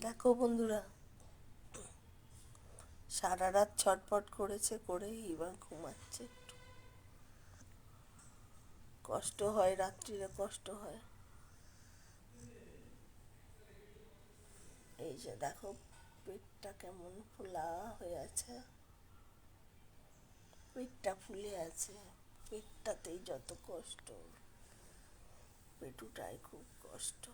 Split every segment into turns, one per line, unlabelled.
দেখো বন্ধুরা, সারা রাত ছটপট করেছে, করে এবার ঘুমাচ্ছে। একটু কষ্ট হয়, রাত্রিরে কষ্ট হয়। এই যে দেখো, পেটটা কেমন ফোলা হয়ে আছে, পেটটা ফুলে আছে। পেটটাতেই যত কষ্ট, পেটুটাই খুব কষ্ট।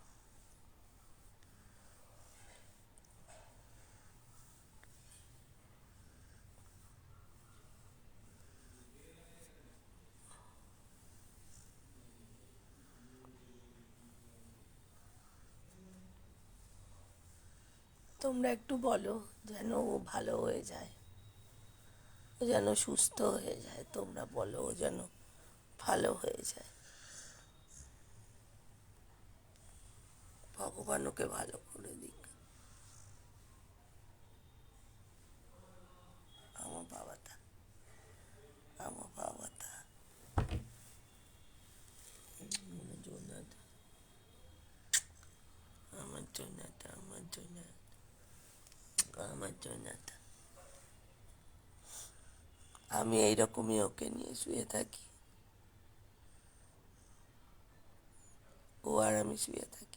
তোমরা একটু বলো যেন ও ভালো হয়ে যায়, ও যেন সুস্থ হয়ে যায়। তোমরা বলো ও যেন ভালো হয়ে যায়। ভগবান ওকে ভালো করে দিক। আমার বাবাটা, আমার বাবাটা, আমার জন্যটা, আমার জন্যটা, আমার জন্য, আমার জন্যটা। আমি এইরকমই ওকে নিয়ে শুয়ে থাকি, ও আর আমি শুয়ে থাকি।